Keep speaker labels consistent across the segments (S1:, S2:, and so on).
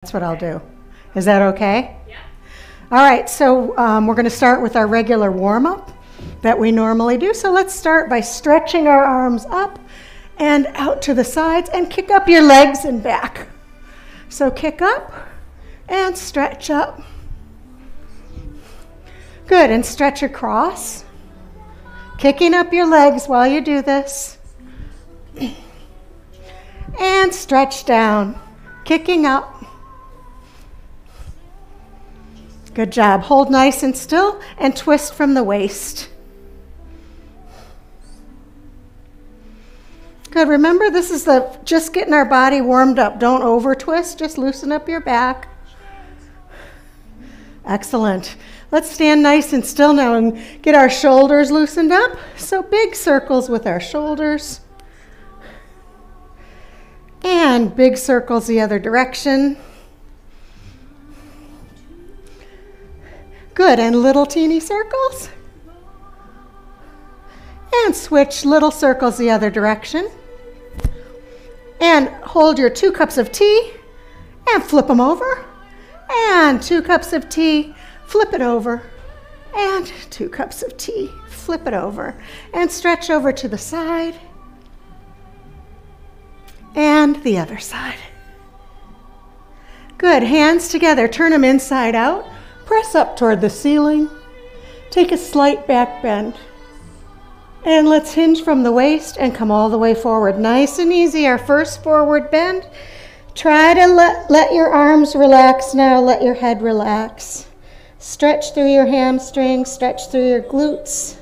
S1: That's what I'll do. Is that okay?
S2: Yeah.
S1: All right, so we're going to start with our regular warm-up that we normally do. So let's start by stretching our arms up and out to the sides and kick up your legs and back. So kick up and stretch up. Good, and stretch across. Kicking up your legs while you do this. And stretch down, kicking up. Good job. Hold nice and still and twist from the waist. Good. Remember, this is just getting our body warmed up. Don't over twist. Just loosen up your back. Excellent. Let's stand nice and still now and get our shoulders loosened up. So big circles with our shoulders. And big circles the other direction. Good, and little teeny circles. And switch little circles the other direction. And hold your 2 cups of tea and flip them over. And 2 cups of tea, flip it over. And 2 cups of tea, flip it over. And stretch over to the side. And the other side. Good, hands together, turn them inside out. Press up toward the ceiling. Take a slight back bend. And let's hinge from the waist and come all the way forward. Nice and easy, our first forward bend. Try to let your arms relax now, let your head relax. Stretch through your hamstrings, stretch through your glutes.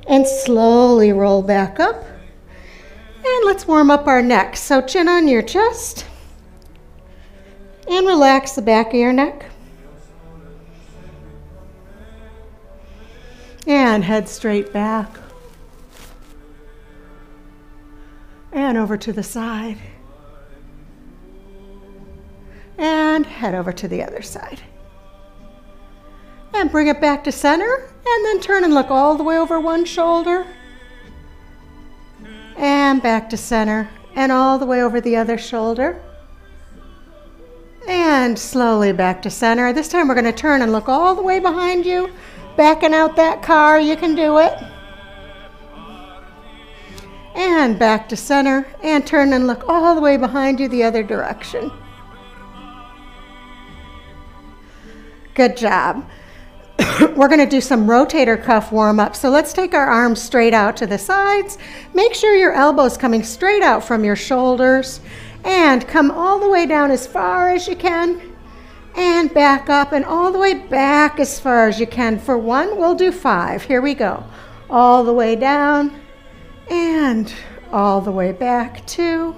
S1: And slowly roll back up. And let's warm up our neck. So chin on your chest. And relax the back of your neck. And head straight back. And over to the side. And head over to the other side. And bring it back to center. And then turn and look all the way over one shoulder. And back to center. And all the way over the other shoulder. And slowly back to center. This time we're going to turn and look all the way behind you. Backing out that car, you can do it. And back to center. And turn and look all the way behind you the other direction. Good job. We're going to do some rotator cuff warm-up. So let's take our arms straight out to the sides. Make sure your elbows coming straight out from your shoulders. And come all the way down as far as you can. And back up and all the way back as far as you can. For 1, we'll do 5. Here we go. All the way down. And all the way back. 2.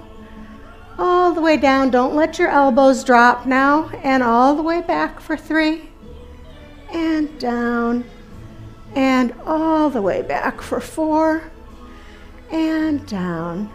S1: All the way down. Don't let your elbows drop now. And all the way back for 3. And down. And all the way back for 4. And down.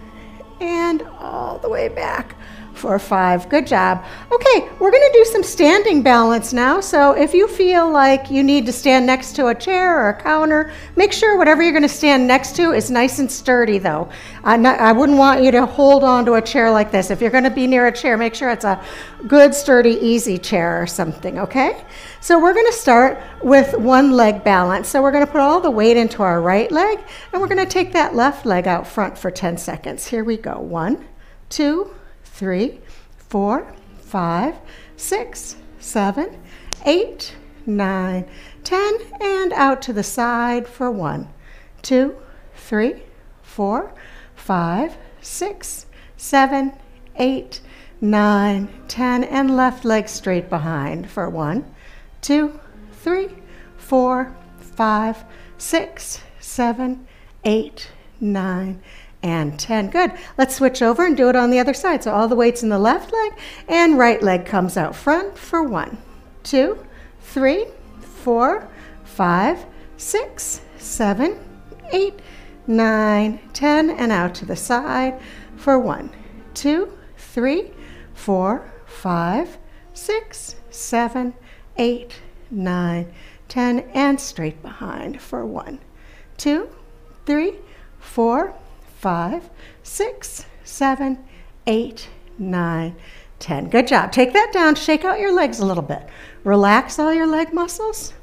S1: And all the way back for 5. Good job. Okay, we're going to do some standing balance now. So if you feel like you need to stand next to a chair or a counter, make sure whatever you're going to stand next to is nice and sturdy, though. I wouldn't want you to hold on to a chair like this. If you're going to be near a chair, make sure it's a good, sturdy, easy chair or something, okay? So we're going to start with one leg balance. So we're going to put all the weight into our right leg, and we're going to take that left leg out front for 10 seconds. Here we go. 1, 2, 3, 4, 5, 6, 7, 8, 9, 10, and out to the side for 1, 2, 3, 4, 5, 6, 7, 8, 9, 10, and left leg straight behind for 1, 2, 3, 4, 5, 6, 7, 8, 9, and 10. Good. Let's switch over and do it on the other side. So all the weight's in the left leg and right leg comes out front for 1, 2, 3, 4, 5, 6, 7, 8, 9, 10, and out to the side for 1, 2, 3, 4, 5, 6, 7, 8, 9, 10, and straight behind for 1, 2, 3, 4, 5, 6, 7, 8, 9, 10. Good job. Take that down. Shake out your legs a little bit. Relax all your leg muscles.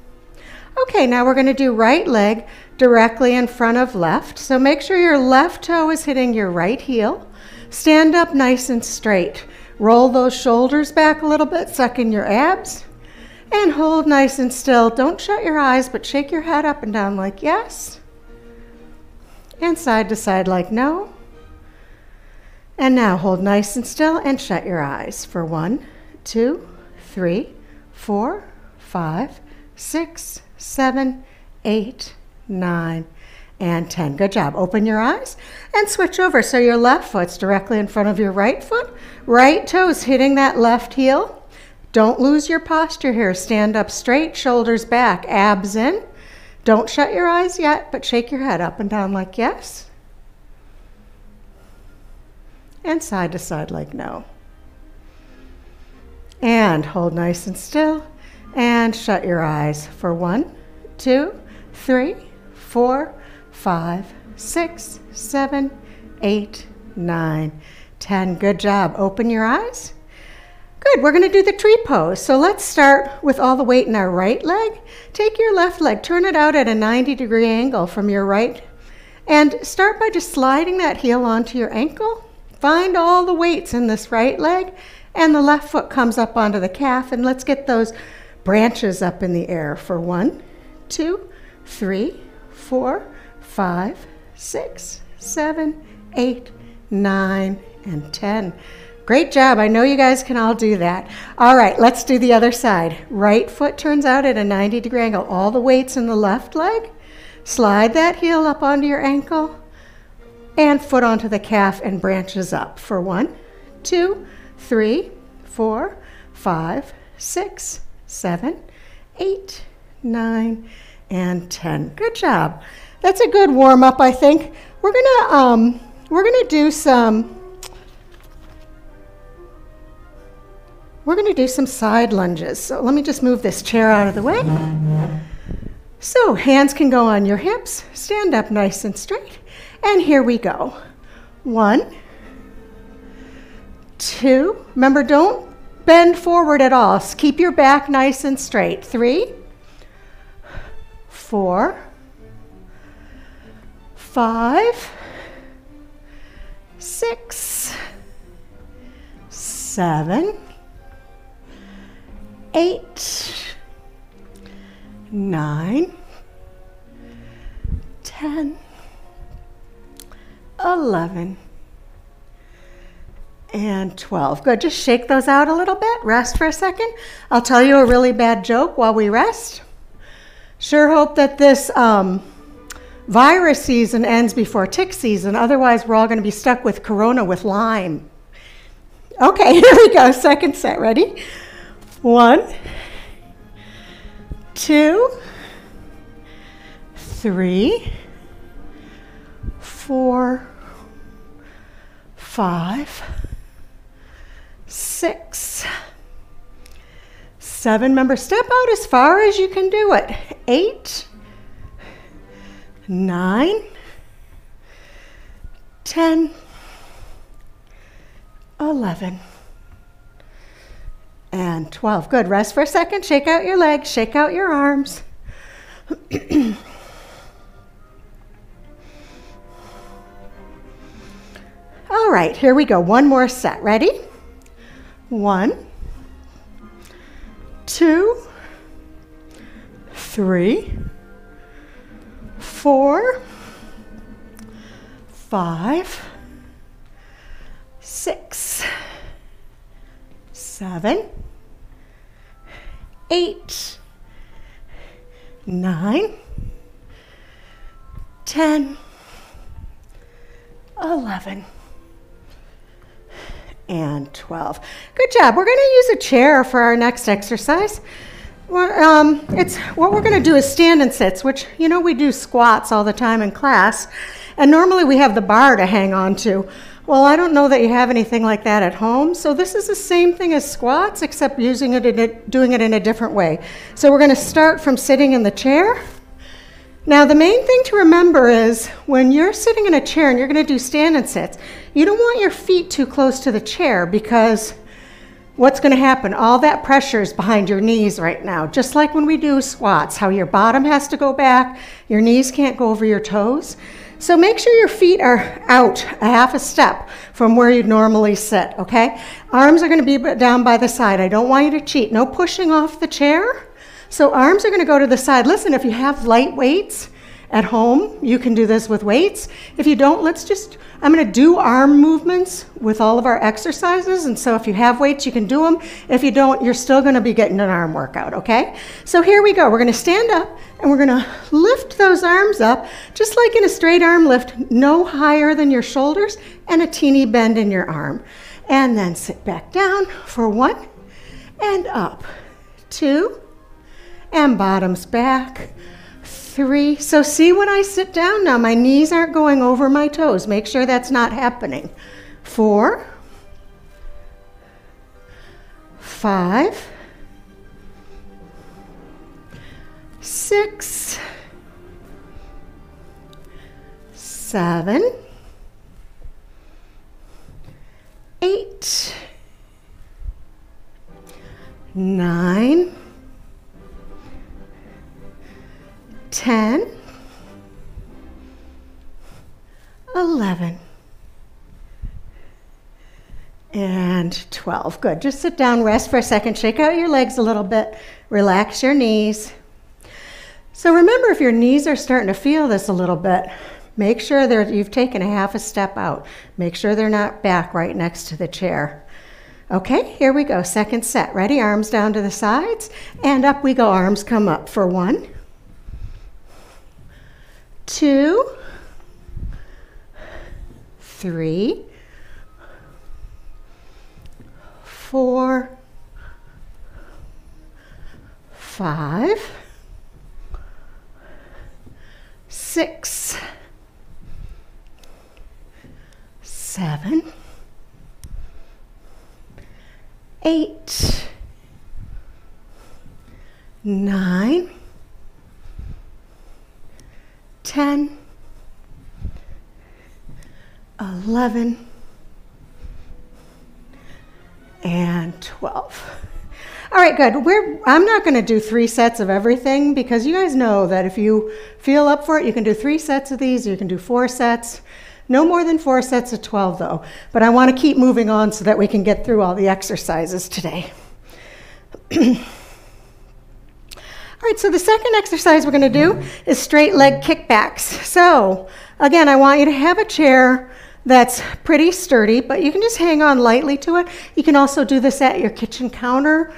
S1: Okay, now we're going to do right leg directly in front of left. So make sure your left toe is hitting your right heel. Stand up nice and straight. Roll those shoulders back a little bit, suck in your abs, and hold nice and still. Don't shut your eyes, but shake your head up and down like yes, and side to side like no. And now hold nice and still and shut your eyes for 1, 2, 3, 4, 5, 6, 7, 8, 9, and 10. Good job. Open your eyes and switch over. So your left foot's directly in front of your right foot. Right toes hitting that left heel. Don't lose your posture here. Stand up straight, shoulders back, abs in. Don't shut your eyes yet, but shake your head up and down like yes. And side to side like no. And hold nice and still and shut your eyes for 1, 2, 3, 4, 5, 6, 7, 8, 9, 10. Good job. Open your eyes. Good. We're going to do the tree pose. So let's start with all the weight in our right leg. Take your left leg, turn it out at a 90-degree angle from your right, and start by just sliding that heel onto your ankle. Find all the weights in this right leg, and the left foot comes up onto the calf, and let's get those branches up in the air for 1, 2, 3, 4, 5, 6, 7, 8, 9, and 10. Great job. I know you guys can all do that. All right, let's do the other side. Right foot turns out at a 90-degree angle. All the weights in the left leg. Slide that heel up onto your ankle and foot onto the calf and branches up for 1, 2, 3, 4, 5, 6, 7, 8, 9, and 10. Good job. That's a good warm up, I think. We're gonna do some side lunges. So let me just move this chair out of the way. So hands can go on your hips. Stand up nice and straight. And here we go. 1, 2. Remember, don't bend forward at all. Keep your back nice and straight. 3, 4, 5, 6, 7, 8, 9, 10, 11, and 12. Good. Just shake those out a little bit. Rest for a second. I'll tell you a really bad joke while we rest. Sure hope that this virus season ends before tick season. Otherwise, we're all going to be stuck with corona with Lyme. Okay, here we go. Second set. Ready? 1, 2, 3, 4, 5, 6, 7. Remember, step out as far as you can do it. 8, 9, 10, 11, and 12. Good. Rest for a second. Shake out your legs. Shake out your arms. All right, here we go. One more set. Ready? 1, 2, 3, 4, 5, 6, 7, 8, 9, 10, 11, and 12. Good job. We're going to use a chair for our next exercise. What we're going to do is stand and sits, which, you know, we do squats all the time in class, and normally we have the bar to hang on to. Well, I don't know that you have anything like that at home, so this is the same thing as squats, except doing it in a different way. So we're going to start from sitting in the chair, Now, the main thing to remember is when you're sitting in a chair and you're going to do stand and sits, you don't want your feet too close to the chair because what's going to happen? All that pressure is behind your knees right now. Just like when we do squats, how your bottom has to go back, your knees can't go over your toes. So make sure your feet are out a half a step from where you'd normally sit, okay? Arms are going to be down by the side. I don't want you to cheat. No pushing off the chair. So arms are going to go to the side. Listen, if you have light weights at home, you can do this with weights. If you don't, I'm going to do arm movements with all of our exercises. And so if you have weights, you can do them. If you don't, you're still going to be getting an arm workout, okay? So here we go. We're going to stand up and we're going to lift those arms up, just like in a straight arm lift, no higher than your shoulders and a teeny bend in your arm. And then sit back down for 1 and up, 2, and bottoms back, 3. So see when I sit down now, my knees aren't going over my toes. Make sure that's not happening. 4, 5, 6, 7, 8, 9, 10, 11, and 12. Good. Just sit down, rest for a second, shake out your legs a little bit, relax your knees. So remember, if your knees are starting to feel this a little bit, make sure that you've taken a half a step out. Make sure they're not back right next to the chair. Okay, here we go. Second set. Ready? Arms down to the sides, and up we go. Arms come up for 1, 2, 3, 4, 5, 6, 7, 8, 9, 10, 11, and 12. All right, good. I'm not going to do 3 sets of everything because you guys know that if you feel up for it, you can do 3 sets of these, or you can do 4 sets. No more than 4 sets of 12 though. But I want to keep moving on so that we can get through all the exercises today. All right, so the second exercise we're going to do is straight leg kickbacks. So again, I want you to have a chair that's pretty sturdy, but you can just hang on lightly to it. You can also do this at your kitchen counter.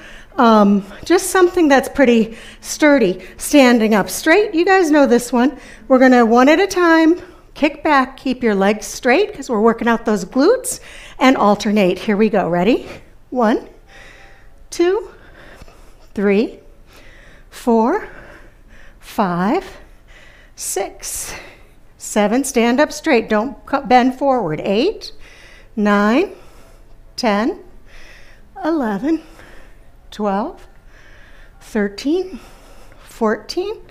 S1: Just something that's pretty sturdy, standing up straight. You guys know this one. We're going to, one at a time, kick back, keep your legs straight because we're working out those glutes, and alternate. Here we go. Ready? 1, 2, 3, 4, 5, 6, 7. Stand up straight. Don't bend forward. 8, 9, 10, 11, 12, 13, 14,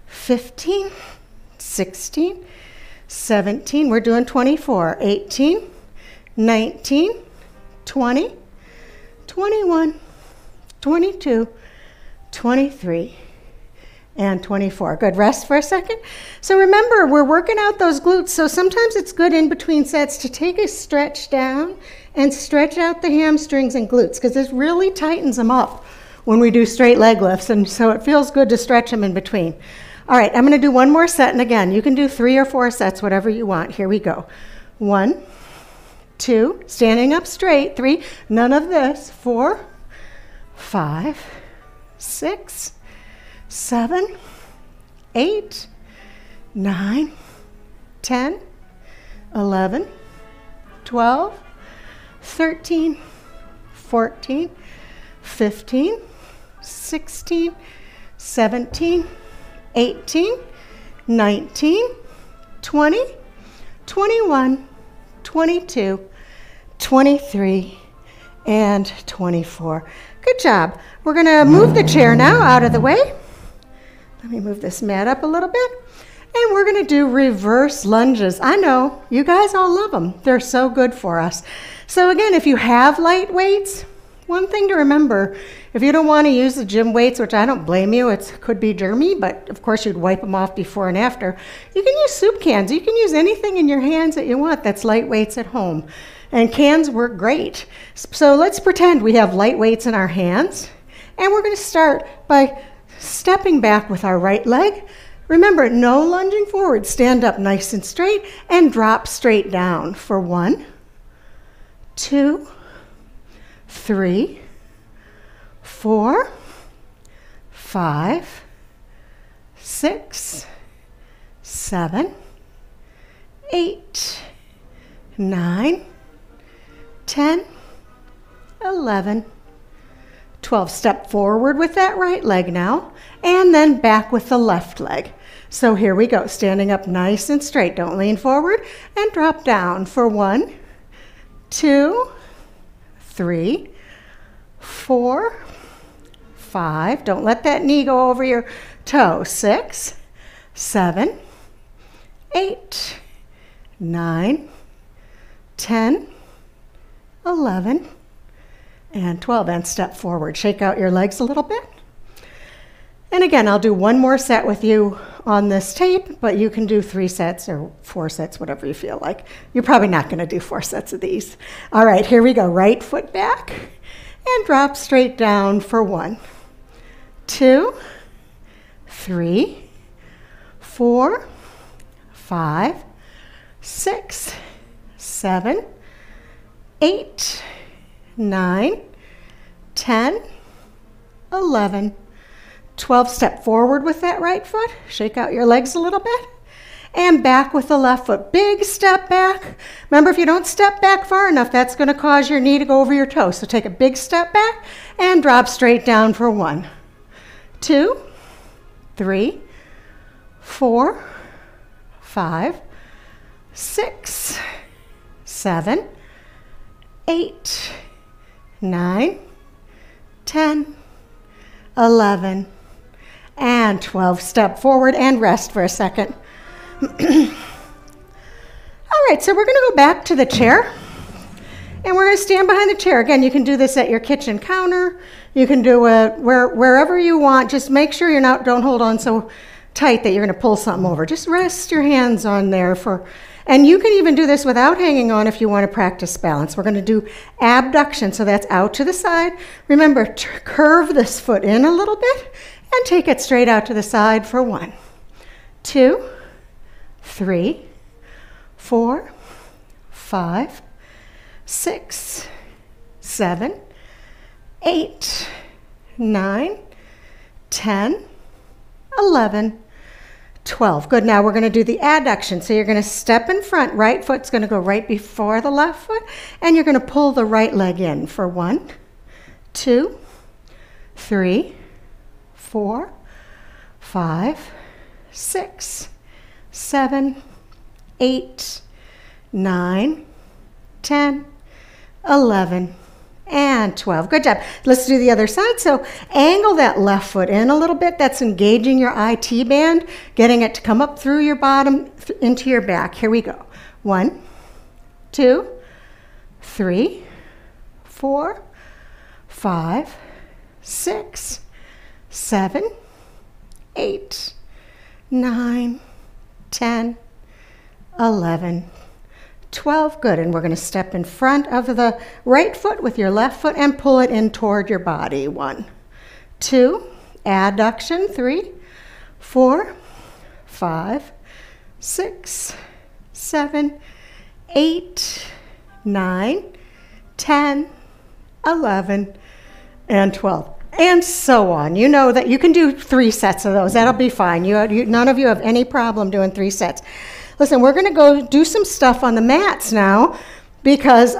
S1: 15, 16, 17. We're doing 24. 18, 19, 20, 21, 22, 23, and 24. Good. Rest for a second. So remember, we're working out those glutes, so sometimes it's good in between sets to take a stretch down and stretch out the hamstrings and glutes, because this really tightens them up when we do straight leg lifts, and so it feels good to stretch them in between. All right, I'm going to do one more set, and again, you can do 3 or 4 sets, whatever you want. Here we go. 1, 2, standing up straight. 3, none of this. 4, 5, 6, 7, 8, 9, 10, 11, 12, 13, 14, 15, 16, 17, 18, 19, 20, 21, 22, 23, and 24. Good job. We're going to move the chair now out of the way. Let me move this mat up a little bit. And we're going to do reverse lunges. I know, you guys all love them. They're so good for us. So again, if you have light weights, one thing to remember, if you don't want to use the gym weights, which I don't blame you, it could be germy, but of course you'd wipe them off before and after. You can use soup cans. You can use anything in your hands that you want that's light weights at home. And cans work great. So let's pretend we have light weights in our hands. And we're going to start by stepping back with our right leg. Remember, no lunging forward. Stand up nice and straight and drop straight down for 1, 2, 3, 4, 5, 6, 7, 8, 9, 10, 11, 12. Step forward with that right leg now, and then back with the left leg. So here we go, standing up nice and straight. Don't lean forward, and drop down for 1, 2, 3, 4, 5. Don't let that knee go over your toe. 6, 7, 8, 9, 10, 11, and 12. And step forward. Shake out your legs a little bit. And again, I'll do one more set with you on this tape, but you can do 3 sets or 4 sets, whatever you feel like. You're probably not going to do 4 sets of these. All right, here we go. Right foot back and drop straight down for 1, 2, 3, 4, 5, 6, 7, 8, 9, 10, 11, 12. Step forward with that right foot. Shake out your legs a little bit. And back with the left foot. Big step back. Remember, if you don't step back far enough, that's going to cause your knee to go over your toe. So take a big step back and drop straight down for 1, 2, 3, 4, 5, 6, 7, 8, 9, 10, 11, and 12. Step forward and rest for a second. All right, so we're going to go back to the chair, and we're going to stand behind the chair. Again, you can do this at your kitchen counter. You can do it wherever you want. Just make sure don't hold on so tight that you're going to pull something over. Just rest your hands on there and you can even do this without hanging on if you want to practice balance. We're going to do abduction, so that's out to the side. Remember, curve this foot in a little bit and take it straight out to the side for 1, 2, 3, 4, 5, 6, 7, 8, 9, 10, 11, 12. Good. Now we're going to do the adduction. So you're going to step in front. Right foot's going to go right before the left foot, and you're going to pull the right leg in for 1, 2, 3, 4, 5, 6, 7, 8, 9, 10, 11, and 12. Good job. Let's do the other side. So angle that left foot in a little bit. That's engaging your IT band, getting it to come up through your bottom into your back. Here we go. 1, 2, 3, 4, 5, 6, 7, 8, 9, 10, 11, 12. Good. And we're going to step in front of the right foot with your left foot and pull it in toward your body. 1, 2, adduction. 3, 4, 5, 6, 7, 8, 9, 10, 11, and 12. And so on. You know that you can do 3 sets of those. That'll be fine. None of you have any problem doing 3 sets. Listen, we're going to go do some stuff on the mats now because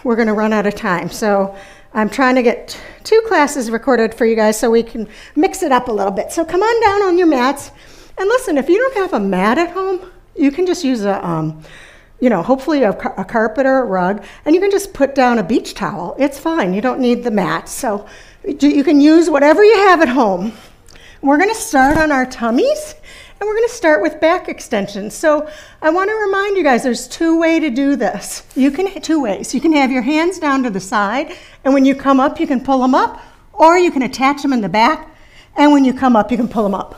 S1: we're going to run out of time. So I'm trying to get 2 classes recorded for you guys so we can mix it up a little bit. So come on down on your mats. And listen, if you don't have a mat at home, you can just use hopefully a carpet or a rug, and you can just put down a beach towel. It's fine. You don't need the mat. So you can use whatever you have at home. we're going to start on our tummies, and we're going to start with back extensions. So I want to remind you guys, there's two ways to do this. Two ways. You can have your hands down to the side, and when you come up, you can pull them up, or you can attach them in the back, and when you come up, you can pull them up.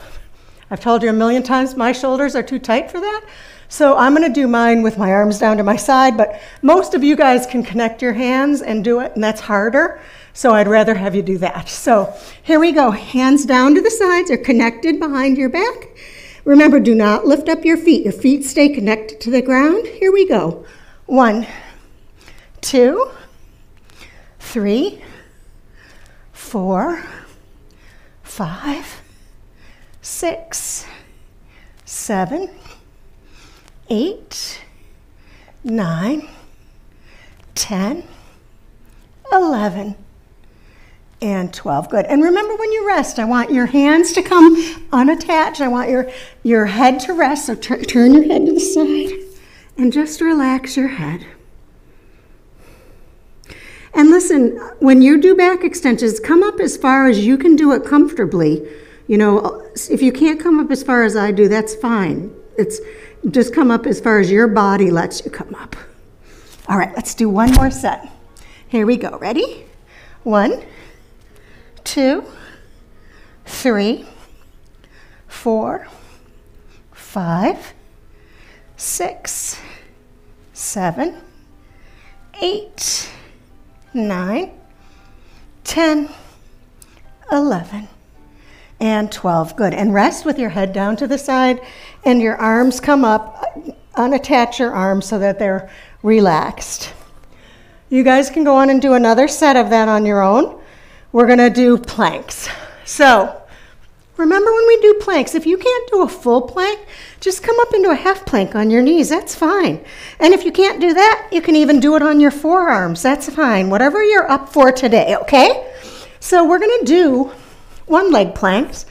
S1: I've told you a million times my shoulders are too tight for that. So I'm going to do mine with my arms down to my side, but most of you guys can connect your hands and do it, and that's harder. So I'd rather have you do that. So here we go. Hands down to the sides are connected behind your back. Remember, do not lift up your feet. Your feet stay connected to the ground. Here we go. 1, 2, 3, 4, 5, 6, 7, 8, 9, 10, 11, and 12. Good. And remember, when you rest, I want your hands to come unattached. I want your head to rest. So turn your head to the side and just relax your head. And listen, when you do back extensions, come up as far as you can do it comfortably. You know, if you can't come up as far as I do, that's fine. It's just come up as far as your body lets you come up. All right, let's do one more set. Here we go. Ready? 1, 2, 3, 4, 5, 6, 7, 8, 9, 10, 11, and 12. Good. And rest with your head down to the side and your arms come up. Unattach your arms so that they're relaxed. You guys can go on and do another set of that on your own. We're going to do planks. So remember, when we do planks, if you can't do a full plank, just come up into a half plank on your knees. That's fine. And if you can't do that, you can even do it on your forearms. That's fine. Whatever you're up for today, okay? So we're going to do one leg planks.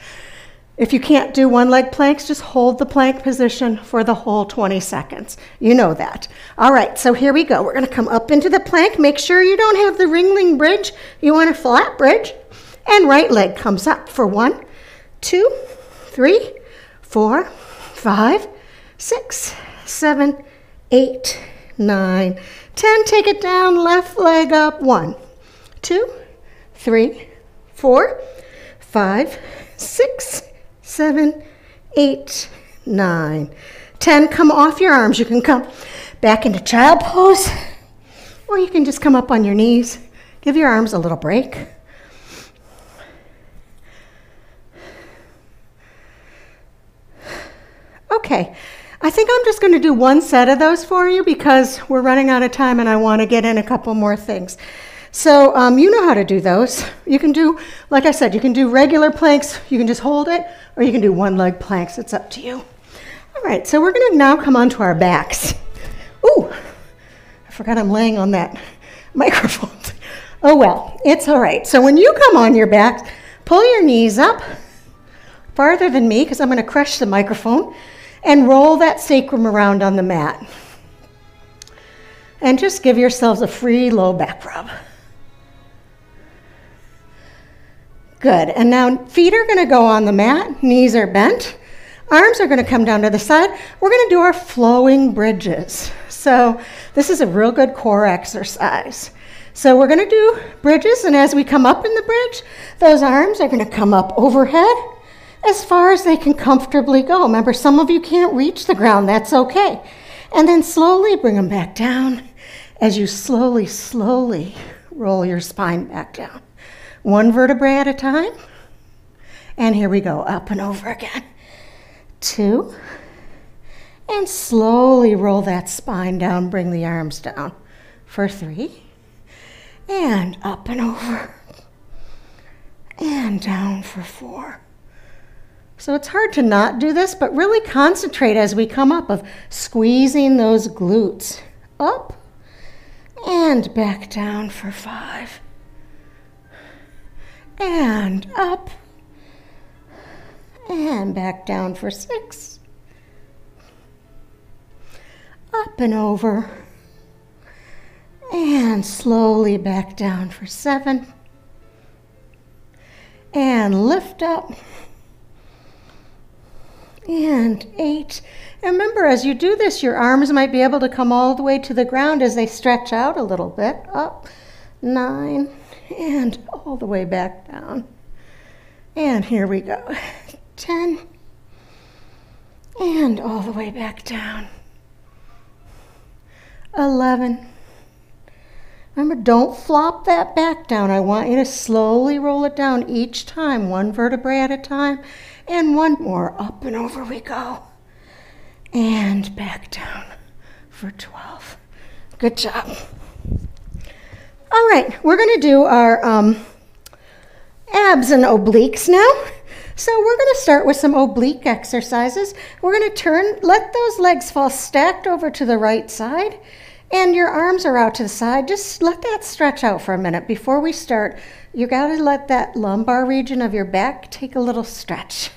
S1: If you can't do one leg planks, just hold the plank position for the whole 20 seconds. You know that. All right, so here we go. We're going to come up into the plank. Make sure you don't have the ringling bridge. You want a flat bridge. And right leg comes up for 1, 2, 3, 4, 5, 6, 7, 8, 9, 10. Take it down, left leg up. 1, 2, 3, 4, 5, 6, 7, 8, 9, 10. Come off your arms. You can come back into child pose, or you can just come up on your knees. Give your arms a little break. Okay, I think I'm just going to do one set of those for you because we're running out of time and I want to get in a couple more things. So you know how to do those. You can do, like I said, you can do regular planks. You can just hold it, or you can do one leg planks. It's up to you. All right, so we're going to now come onto our backs. Ooh, I forgot I'm laying on that microphone. Oh, well, it's all right. So when you come on your back, pull your knees up farther than me because I'm going to crush the microphone, and roll that sacrum around on the mat. And just give yourselves a free low back rub. Good. And now feet are going to go on the mat. Knees are bent. Arms are going to come down to the side. We're going to do our flowing bridges. So this is a real good core exercise. So we're going to do bridges, and as we come up in the bridge, those arms are going to come up overhead as far as they can comfortably go. Remember, some of you can't reach the ground. That's okay. And then slowly bring them back down as you slowly roll your spine back down. One vertebrae at a time. And here we go, up and over again. 2. And slowly roll that spine down, bring the arms down for 3. And up and over. And down for 4. So it's hard to not do this, but really concentrate as we come up of squeezing those glutes up and back down for 5. And up and back down for 6. Up and over and slowly back down for 7. And lift up and 8. And remember, as you do this, your arms might be able to come all the way to the ground as they stretch out a little bit. Up, 9, and all the way back down. And here we go. 10, and all the way back down. 11. Remember, don't flop that back down. I want you to slowly roll it down each time, one vertebrae at a time, and one more. Up and over we go. And back down for 12. Good job. All right, we're going to do our abs and obliques now. So we're going to start with some oblique exercises. We're going to let those legs fall stacked over to the right side, and your arms are out to the side. Just let that stretch out for a minute. Before we start, you got to let that lumbar region of your back take a little stretch.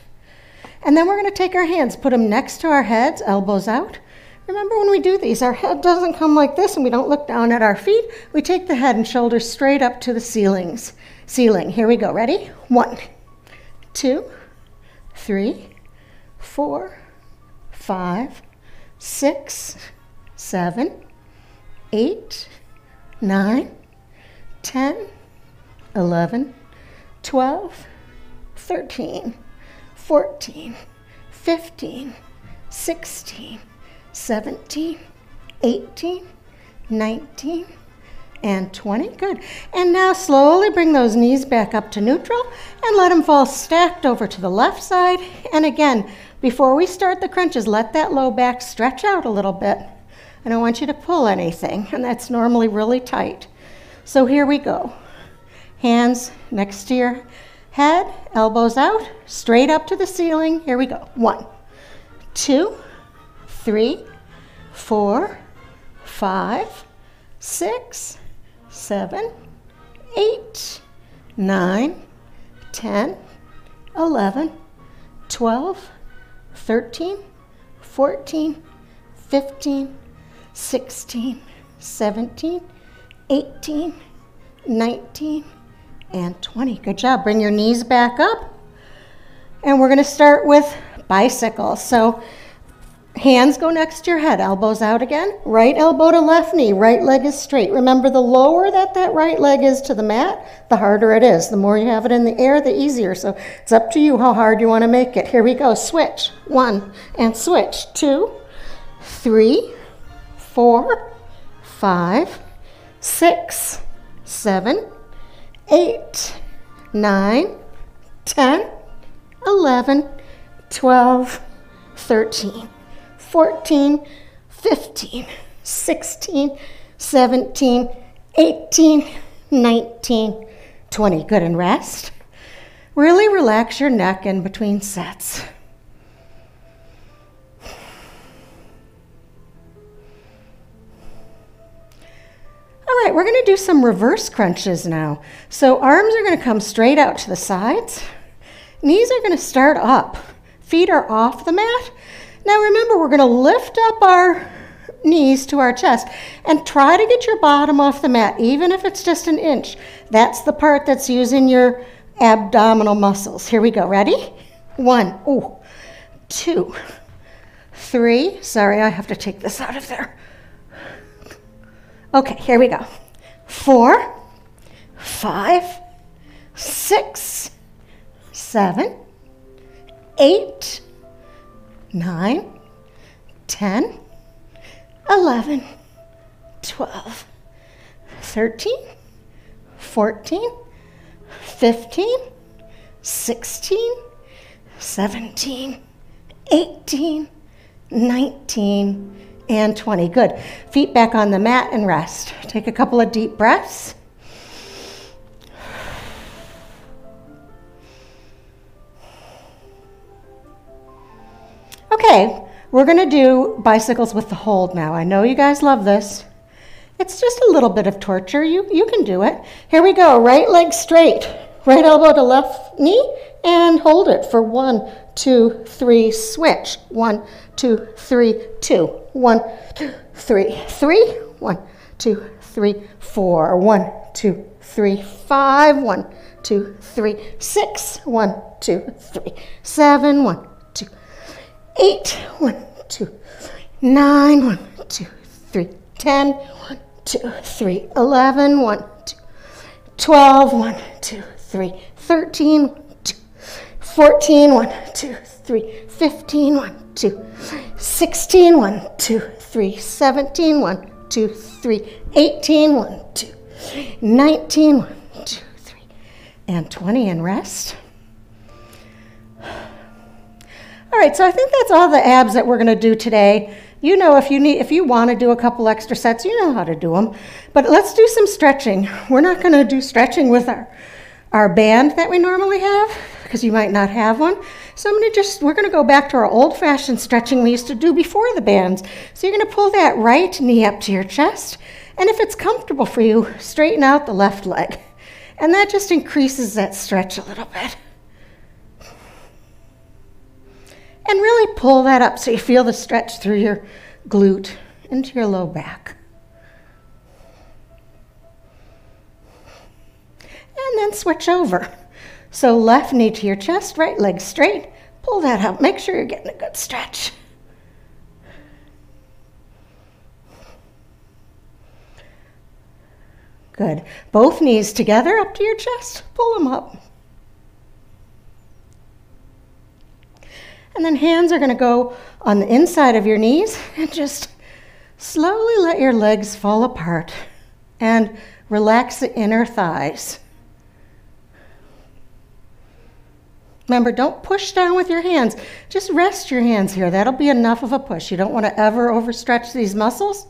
S1: And then we're going to take our hands, put them next to our heads, elbows out. Remember, when we do these, our head doesn't come like this and we don't look down at our feet. We take the head and shoulders straight up to the ceiling. Here we go. Ready? 1, 2, 3, 4, 5, 6, 7, 8, 9, 10, 11, 12, 13, 14, 15, 16, 17, 18, 19, and 20. Good. And now slowly bring those knees back up to neutral and let them fall stacked over to the left side. And again, before we start the crunches, let that low back stretch out a little bit. I don't want you to pull anything, and that's normally really tight. So here we go. Hands next to your head, elbows out, straight up to the ceiling. Here we go. 1, 2, 3, 4, 5, 6, 7, 8, 9, 10, 11, 12, 13, 14, 15, 16, 17, 18, 19, and 20. Good job. Bring your knees back up. And we're going to start with bicycles. So hands go next to your head, elbows out again. Right elbow to left knee, right leg is straight. Remember, the lower that right leg is to the mat, the harder it is. The more you have it in the air, the easier. So it's up to you how hard you want to make it. Here we go. Switch. 1, and switch. 2, 3, 4, 5, 6, 7, 8, 9, 10, 11, 12, 13, 14, 15, 16, 17, 18, 19, 20. Good, and rest. Really relax your neck in between sets. All right, we're going to do some reverse crunches now. So arms are going to come straight out to the sides. Knees are going to start up. Feet are off the mat. Now remember, we're going to lift up our knees to our chest and try to get your bottom off the mat, even if it's just 1 inch. That's the part that's using your abdominal muscles. Here we go. Ready? 1, 2, 3. Sorry, I have to take this out of there. Okay, here we go. 4, 5, 6, 7, 8, 9, 10, 11, 12, 13, 14, 15, 16, 17, 18, 19, and 20. Good. Feet back on the mat and rest. Take a couple of deep breaths. Okay, we're going to do bicycles with the hold now. I know you guys love this. It's just a little bit of torture. You can do it. Here we go. Right leg straight. Right elbow to left knee and hold it for 1, 2, 3, switch. 1, 2, 3, 2. 1, 2, 3, 3. 1, 2, 3, 4. 1, 2, 3, 5. 1, 2, 3, 6. 1, 2, 3, 7. 1, 2, 8, 1, 2, 9, 1, 2, 3, 10, 1, 2, 3, 11, 1, 2, 12, 1, 2, 3, 13, 1, 2, 14, 1, 2, 3, 15, 1, 2, 16, 1, 2, 3, 17, 1, 2, 3, 18, 1, 2, 19, 1, 2, 3, and 20, and rest. All right, so I think that's all the abs that we're going to do today. You know, if you want to do a couple extra sets, you know how to do them. But let's do some stretching. We're not going to do stretching with our band that we normally have, because you might not have one. So we're going to go back to our old-fashioned stretching we used to do before the bands. So you're going to pull that right knee up to your chest, and if it's comfortable for you, straighten out the left leg. And that just increases that stretch a little bit. And really pull that up so you feel the stretch through your glute into your low back. And then switch over. So left knee to your chest, right leg straight. Pull that up. Make sure you're getting a good stretch. Good. Both knees together up to your chest. Pull them up. And then hands are going to go on the inside of your knees and just slowly let your legs fall apart and relax the inner thighs. Remember, don't push down with your hands. Just rest your hands here. That'll be enough of a push. You don't want to ever overstretch these muscles.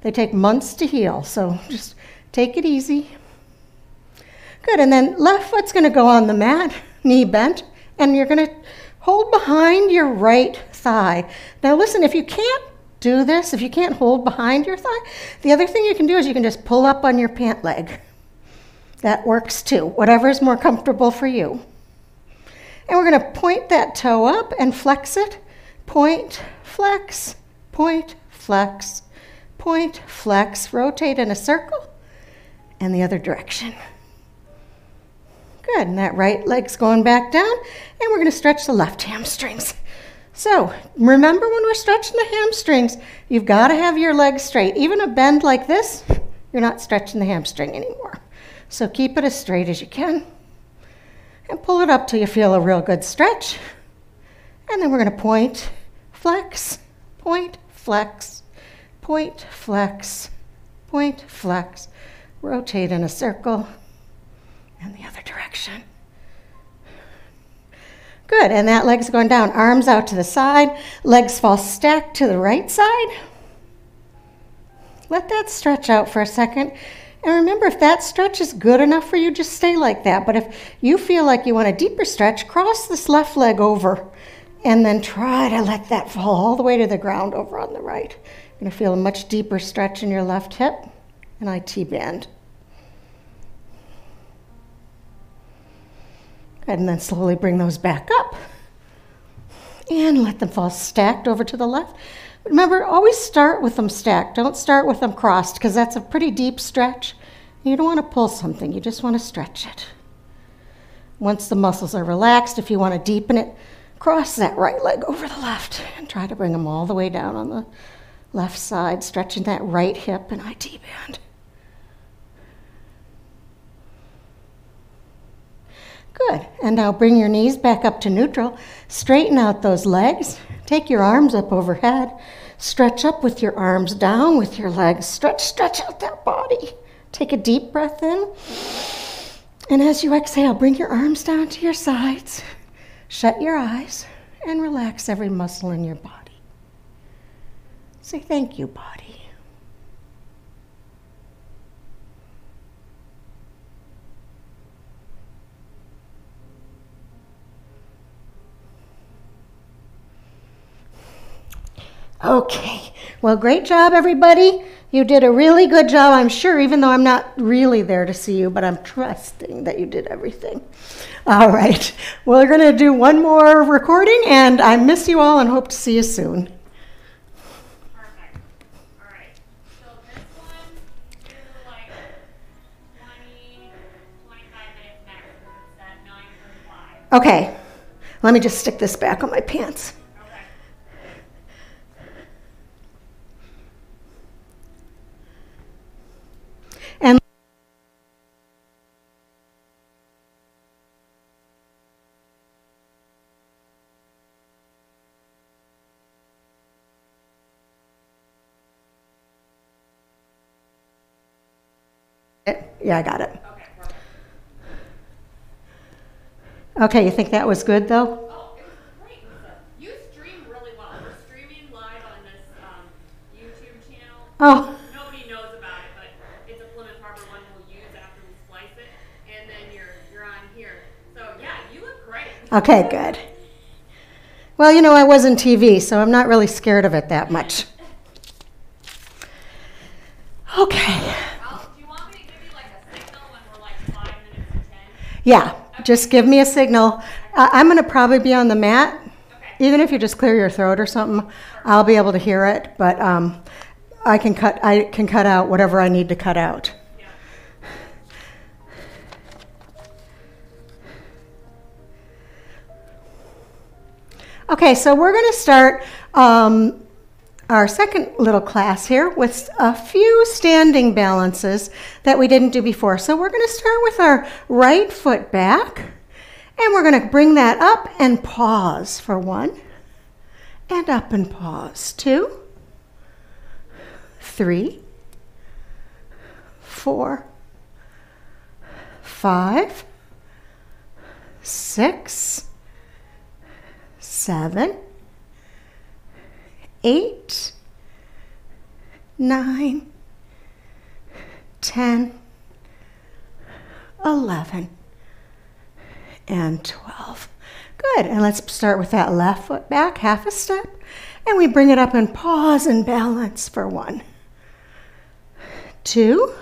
S1: They take months to heal, so just take it easy. Good, and then left foot's going to go on the mat, knee bent, and you're going to hold behind your right thigh. Now listen, if you can't do this, if you can't hold behind your thigh, the other thing you can do is you can just pull up on your pant leg. That works too, whatever is more comfortable for you. And we're going to point that toe up and flex it. Point, flex, point, flex, point, flex. Rotate in a circle and the other direction. Good, and that right leg's going back down, and we're going to stretch the left hamstrings. So remember, when we're stretching the hamstrings, you've got to have your legs straight. Even a bend like this, you're not stretching the hamstring anymore. So keep it as straight as you can, and pull it up till you feel a real good stretch. And then we're going to point, flex, point, flex, point, flex, point, flex. Rotate in a circle and the other direction. Good, and that leg's going down. Arms out to the side, legs fall stacked to the right side. Let that stretch out for a second. And remember, if that stretch is good enough for you, just stay like that. But if you feel like you want a deeper stretch, cross this left leg over and then try to let that fall all the way to the ground over on the right. You're going to feel a much deeper stretch in your left hip and IT band. And then slowly bring those back up and let them fall stacked over to the left. Remember, always start with them stacked. Don't start with them crossed, because that's a pretty deep stretch. You don't want to pull something. You just want to stretch it. Once the muscles are relaxed, if you want to deepen it, cross that right leg over the left and try to bring them all the way down on the left side, stretching that right hip and IT band. Good, and now bring your knees back up to neutral. Straighten out those legs. Take your arms up overhead. Stretch up with your arms, down with your legs. Stretch out that body. Take a deep breath in. And as you exhale, bring your arms down to your sides. Shut your eyes and relax every muscle in your body. Say thank you, body. Okay, well, great job, everybody. You did a really good job, I'm sure, even though I'm not really there to see you, but I'm trusting that you did everything. All right, we're going to do one more recording, and I miss you all and hope to see you soon.
S2: Perfect. All right, so this one, do like 20, 25 minutes max, because it's at 9:35.
S1: Okay, let me just stick this back on my pants.
S2: Okay.
S1: Yeah, I got it.
S2: Okay, perfect.
S1: Okay, you think that was good though?
S2: Oh, it was great, Lisa. You stream really well. We're streaming live on this YouTube channel.
S1: Oh,
S2: Nobody knows about it, but it's a Plymouth Harbor one we'll use after we splice it, and then you're on here. So yeah, you look great.
S1: okay, good. Well, you know, I was in TV, so I'm not really scared of it that much. Okay.
S2: Do you want me to give you like a signal when we're like 5 minutes to 10?
S1: Yeah, just give me a signal. I'm going to probably be on the mat.
S2: Okay.
S1: Even if you just clear your throat or something, I'll be able to hear it, but I can cut out whatever I need to cut out.
S2: Yeah.
S1: Okay, so we're going to start our second little class here with a few standing balances that we didn't do before. So we're going to start with our right foot back, and we're going to bring that up and pause for 1, and up and pause, 2, 3, 4, 5, 6, 7, 8, 9, 10, 11, and 12. Good, and let's start with that left foot back, half a step, and we bring it up and pause and balance for 1, 2,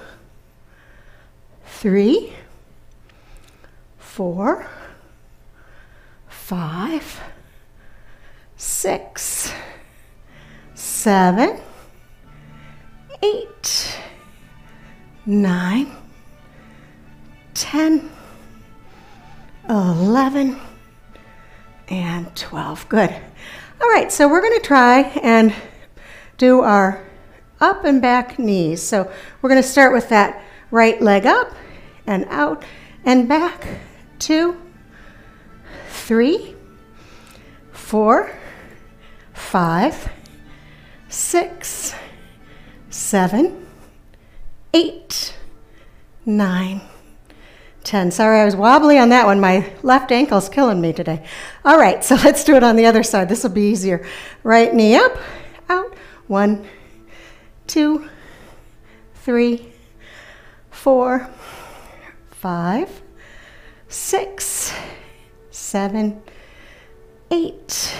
S1: 3, 4, 5, 6, 7, 8, 9, 10, 11, and 12. Good. All right, so we're going to try and do our up and back knees. So we're going to start with that right leg up and out and back. 2, 3, 4, 5, 6, 7, 8, 9, 10. Sorry, I was wobbly on that one. My left ankle's killing me today. All right, so let's do it on the other side. This will be easier. Right knee up, out. 1, 2, 3, 4, 5, 6, 7, 8,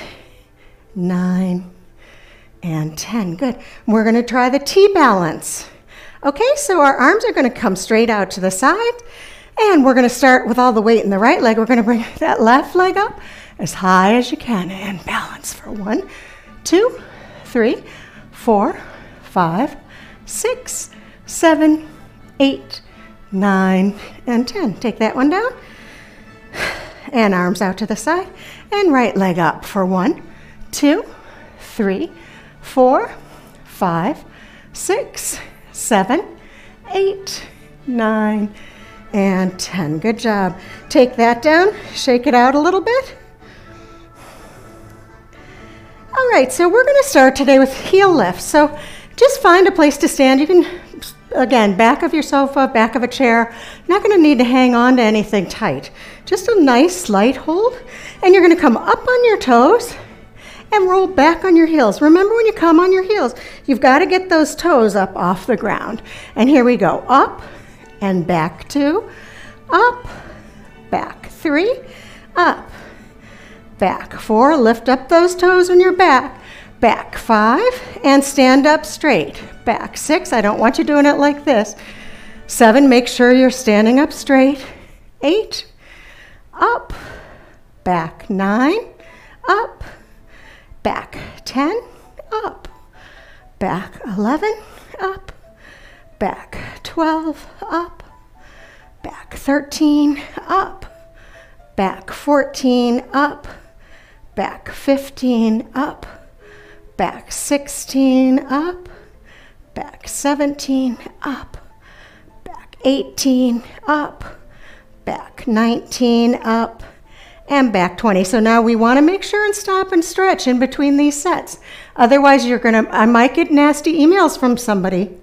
S1: 9, and 10. Good. We're going to try the T-balance. Okay, so our arms are going to come straight out to the side, and we're going to start with all the weight in the right leg. We're going to bring that left leg up as high as you can and balance for 1, 2, 3, 4, 5, 6, 7, 8, 9, and 10. Take that one down. And arms out to the side. And right leg up for 1, 2, 3, 4, 5, 6, 7, 8, 9, and 10. Good job. Take that down. Shake it out a little bit. All right, so we're going to start today with heel lifts. So just find a place to stand. You can, again, back of your sofa, back of a chair. You're not going to need to hang on to anything tight. Just a nice light hold. And you're going to come up on your toes and roll back on your heels. Remember, when you come on your heels, you've got to get those toes up off the ground. And here we go. Up and back 2, up, back 3, up, back 4. Lift up those toes when you're back. Back 5, and stand up straight. Back 6, I don't want you doing it like this. 7, make sure you're standing up straight. 8, up, back 9, up, back 10, up, back 11, up, back 12, up, back 13, up, back 14, up, back 15, up, back 16, up, back 17, up, back 18, up, back 19, up, and back 20. So now we want to make sure and stop and stretch in between these sets. Otherwise, I might get nasty emails from somebody.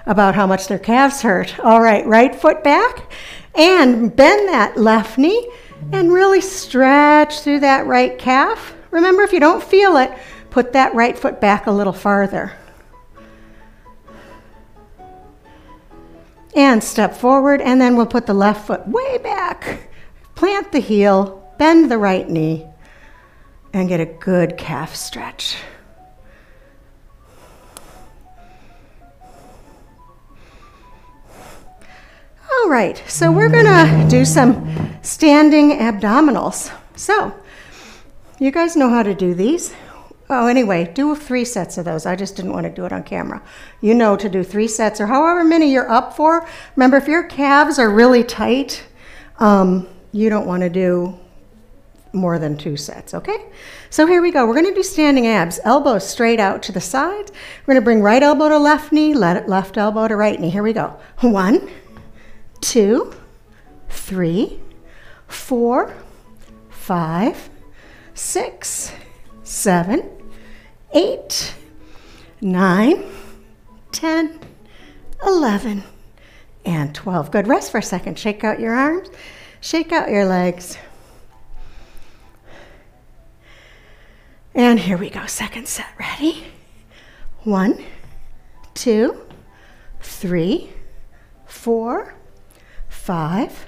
S1: about how much their calves hurt. All right, right foot back and bend that left knee and really stretch through that right calf. Remember, if you don't feel it, put that right foot back a little farther. And step forward, and then we'll put the left foot way back. Plant the heel, bend the right knee, and get a good calf stretch. All right, so we're gonna do some standing abdominals. So, you guys know how to do these. Oh, anyway, do 3 sets of those. I just didn't want to do it on camera. You know to do 3 sets or however many you're up for. Remember, if your calves are really tight, you don't want to do more than 2 sets, okay? So here we go. We're going to do standing abs. Elbows straight out to the sides. We're going to bring right elbow to left knee, left elbow to right knee. Here we go. 1, 2, 3, 4, 5, 6, 7, 8, 9, 10, 11, and 12. Good. Rest for a second. Shake out your arms. Shake out your legs. And here we go. Second set. Ready? 1, 2, 3, 4, 5,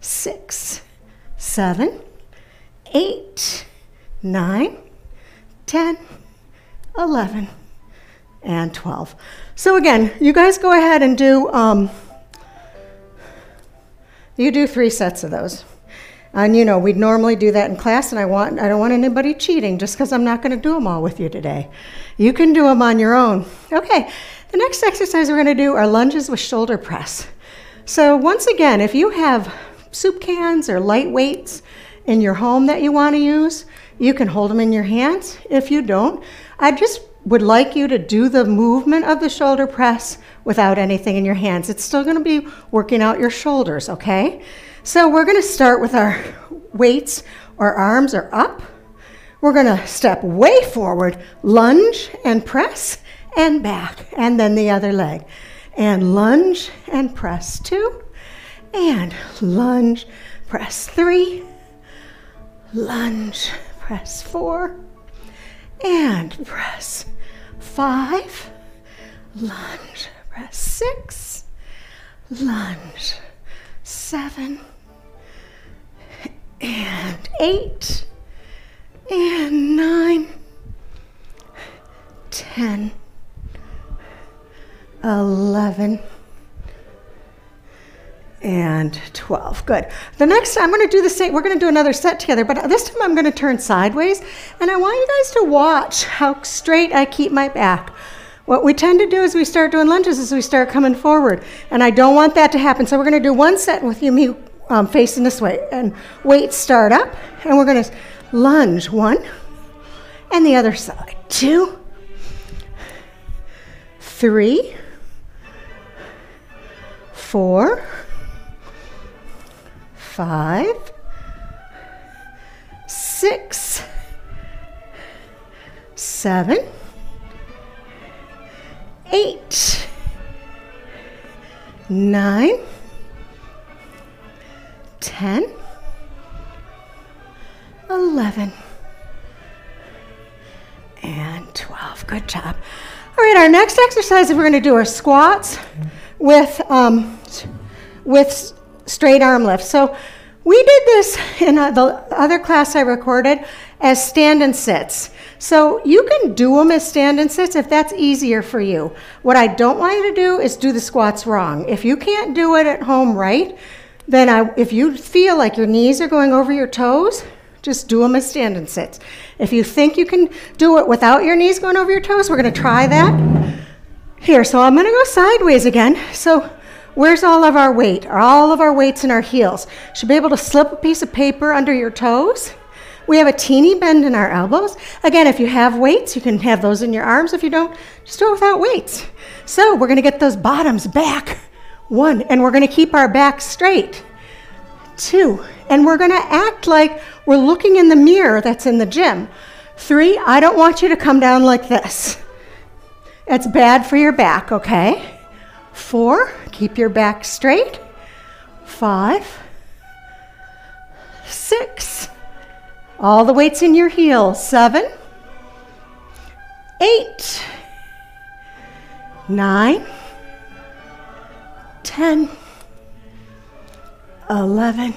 S1: 6, 7, 8, 9, 10, 11, and 12. So again, you guys go ahead and do, you do 3 sets of those. And you know, we'd normally do that in class, and I don't want anybody cheating just because I'm not going to do them all with you today. You can do them on your own. Okay, the next exercise we're going to do are lunges with shoulder press. So once again, if you have soup cans or light weights in your home that you want to use, you can hold them in your hands. If you don't, I just would like you to do the movement of the shoulder press without anything in your hands. It's still going to be working out your shoulders, okay? So we're going to start with our weights. Our arms are up. We're going to step way forward, lunge and press, and back, and then the other leg. And lunge and press 2, and lunge, press 3, lunge, press 4, and press 5, lunge, press 6, lunge, 7, and 8, and 9, 10, 11, and 12. Good. The next time I'm going to do the same. We're going to do another set together, but this time I'm going to turn sideways, and I want you guys to watch how straight I keep my back. What we tend to do as we start doing lunges is we start coming forward, and I don't want that to happen. So we're going to do one set with me facing this way, and weights start up, and we're going to lunge 1, and the other side 2, 3, 4, 5, 6, 7, 8, 9, 10, 11, and 12. Good job. All right, our next exercise, we're going to do our squats with straight arm lifts. So we did this in the other class I recorded as stand and sits. So you can do them as stand and sits if that's easier for you. What I don't want you to do is do the squats wrong. If you can't do it at home right, then if you feel like your knees are going over your toes, just do them as stand and sits. If you think you can do it without your knees going over your toes, we're going to try that. Here, so I'm going to go sideways again. So where's all of our weight? All of our weight's in our heels. Should be able to slip a piece of paper under your toes. We have a teeny bend in our elbows. Again, if you have weights, you can have those in your arms. If you don't, just do it without weights. So we're going to get those bottoms back. 1, and we're going to keep our back straight. 2, and we're going to act like we're looking in the mirror that's in the gym. 3, I don't want you to come down like this. It's bad for your back, okay? 4, keep your back straight. 5, 6, all the weight's in your heels. 7, 8, 9, 10, 11,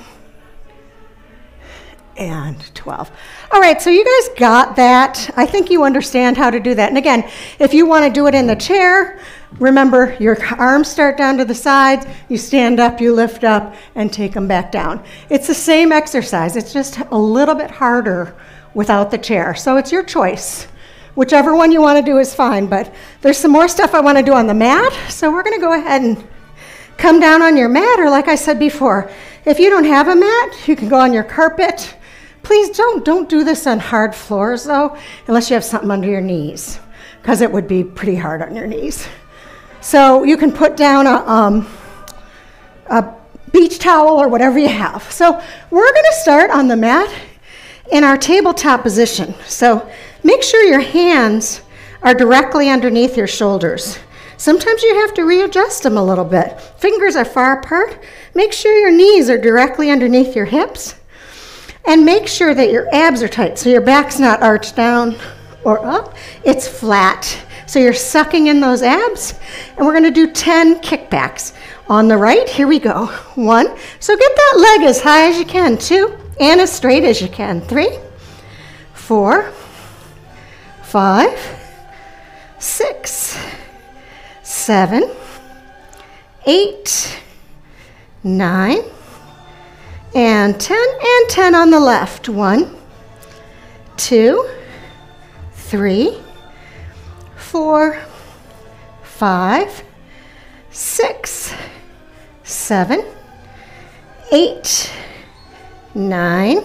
S1: and 12. All right, so you guys got that. I think you understand how to do that. And again, if you want to do it in the chair, remember your arms start down to the sides, you stand up, you lift up, and take them back down. It's the same exercise. It's just a little bit harder without the chair. So it's your choice. Whichever one you want to do is fine, but there's some more stuff I want to do on the mat. So we're going to go ahead and come down on your mat, or like I said before, if you don't have a mat, you can go on your carpet. Please don't do this on hard floors though, unless you have something under your knees, because it would be pretty hard on your knees. So you can put down a beach towel or whatever you have. So we're going to start on the mat in our tabletop position. So make sure your hands are directly underneath your shoulders. Sometimes you have to readjust them a little bit. Fingers are far apart. Make sure your knees are directly underneath your hips. And make sure that your abs are tight, so your back's not arched down or up. It's flat. So you're sucking in those abs. And we're going to do 10 kickbacks. On the right, here we go. 1. So get that leg as high as you can. 2. And as straight as you can. 3, 4, 5, 6, 7, 8, 9, and 10, and 10 on the left. 1, 2, 3, 4, 5, 6, 7, 8, 9,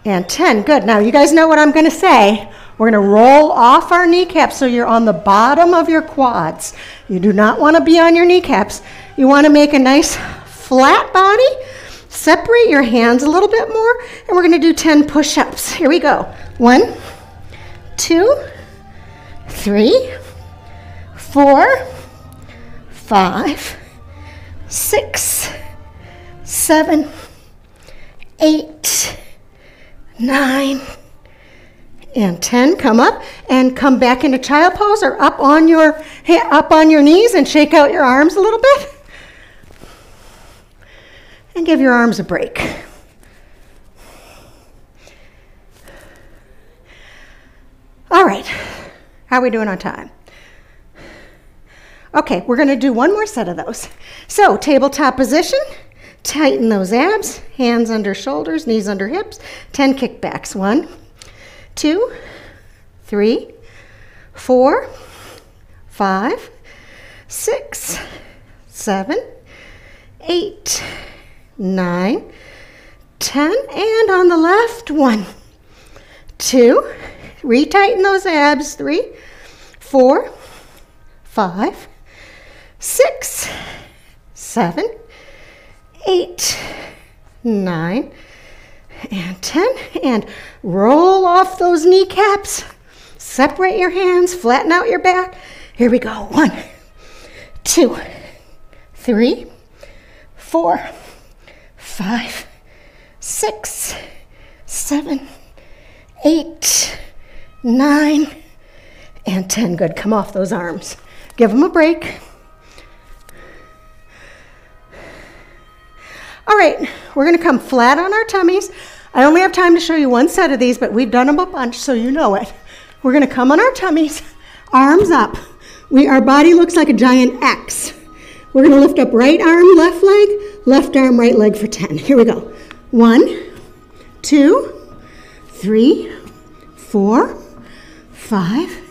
S1: and 10. Good. Now you guys know what I'm going to say. We're going to roll off our kneecaps so you're on the bottom of your quads. You do not want to be on your kneecaps. You want to make a nice flat body. Separate your hands a little bit more, and we're going to do 10 push-ups. Here we go. 1, 2, 3, 4, 5, 6, 7, 8, 9, and 10. Come up and come back into child pose, or up on your knees and shake out your arms a little bit. And give your arms a break. All right, how are we doing on time? Okay, we're going to do one more set of those. So tabletop position, tighten those abs, hands under shoulders, knees under hips, 10 kickbacks. 1, 2, 3, 4, 5, 6, 7, 8, 9, 10, and on the left, 1, 2, retighten those abs, 3, 4, 5, 6, 7, 8, 9, and 10, and roll off those kneecaps, separate your hands, flatten out your back. Here we go. 1, 2, 3, 4, 5, 6, 7, 8, 9, and 10. Good. Come off those arms. Give them a break. All right, we're going to come flat on our tummies. I only have time to show you one set of these, but we've done them a bunch, so you know it. We're going to come on our tummies, arms up. Our body looks like a giant X. We're going to lift up right arm, left leg, left arm, right leg for 10. Here we go. 1, 2, 3, 4, 5,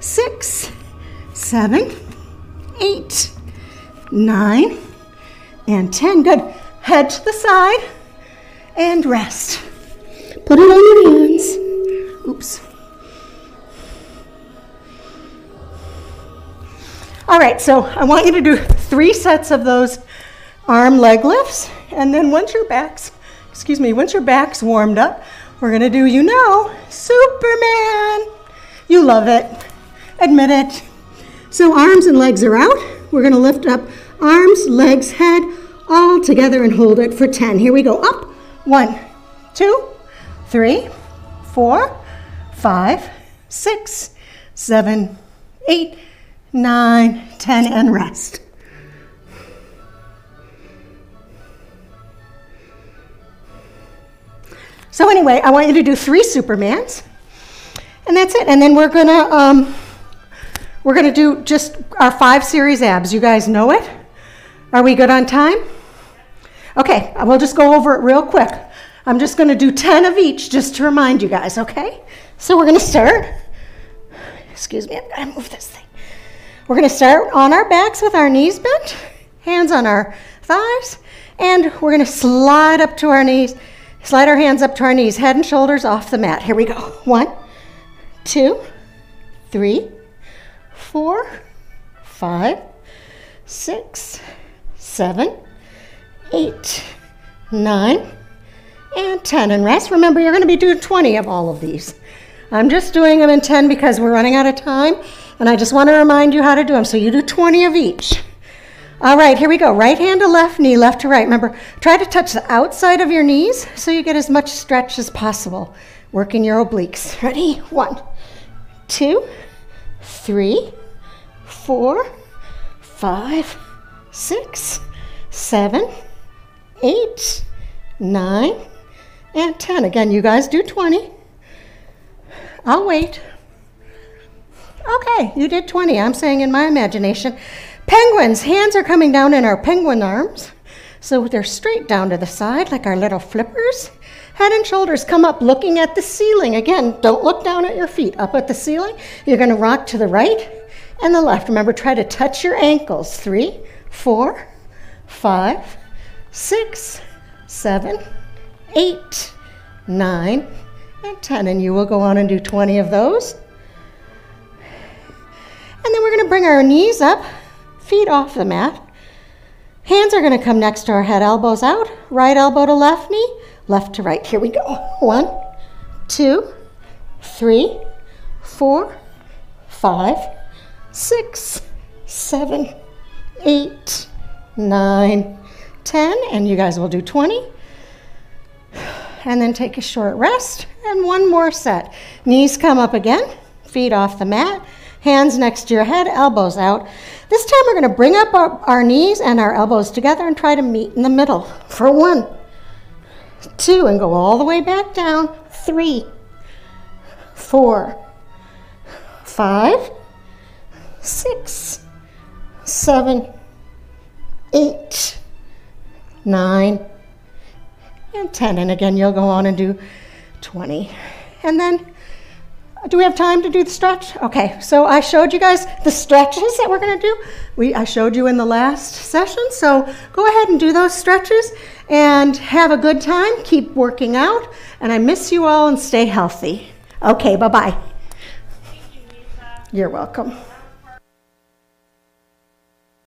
S1: 6, 7, 8, 9, and 10. Good. Head to the side and rest. Put it on your hands. Oops. All right, so I want you to do 3 sets of those arm leg lifts, and then once your back's warmed up, we're gonna do, Superman. You love it, admit it. So arms and legs are out. we're going to lift up arms, legs, head, all together and hold it for 10. Here we go. Up. 1, 2, 3, 4, 5, 6, 7, 8, 9, 10, and rest. So anyway, I want you to do 3 Supermans, and that's it. And then we're gonna do just our 5 series abs. You guys know it? Are we good on time? Okay, we'll just go over it real quick. I'm just gonna do 10 of each just to remind you guys, okay? So we're gonna start, excuse me, I've gotta move this thing. We're gonna start on our backs with our knees bent, hands on our thighs, and we're gonna slide up to our knees. Slide our hands up to our knees, head and shoulders off the mat. Here we go. 1, 2, 3, 4, 5, 6, 7, 8, 9, and 10. And rest. Remember, you're going to be doing 20 of all of these. I'm just doing them in 10 because we're running out of time, and I just want to remind you how to do them. So you do 20 of each. All right, here we go. Right hand to left, knee left to right. Remember, try to touch the outside of your knees so you get as much stretch as possible. Working your obliques. Ready? 1, 2, 3, 4, 5, 6, 7, 8, 9, and 10. Again, you guys do 20. I'll wait. Okay, you did 20. I'm saying in my imagination. Penguins, hands are coming down in our penguin arms, so they're straight down to the side like our little flippers. Head and shoulders come up looking at the ceiling. Again, don't look down at your feet, up at the ceiling. You're going to rock to the right and the left. Remember, try to touch your ankles. 3, 4, 5, 6, 7, 8, 9, and 10. And you will go on and do 20 of those. And then we're going to bring our knees up. Feet off the mat. Hands are going to come next to our head, elbows out, right elbow to left knee, left to right. Here we go. 1, 2, 3, 4, 5, 6, 7, 8, 9, 10. And you guys will do 20. And then take a short rest and one more set. Knees come up again, feet off the mat. Hands next to your head, elbows out. This time we're going to bring up our knees and our elbows together and try to meet in the middle for 1, 2, and go all the way back down. 3, 4, 5, 6, 7, 8, 9, and 10. And again, you'll go on and do 20. And then do we have time to do the stretch? Okay, so I showed you guys the stretches that we're going to do. I showed you in the last session, so go ahead and do those stretches and have a good time. Keep working out, and I miss you all and stay healthy. Okay, bye-bye.
S2: Thank you, Lisa.
S1: You're welcome.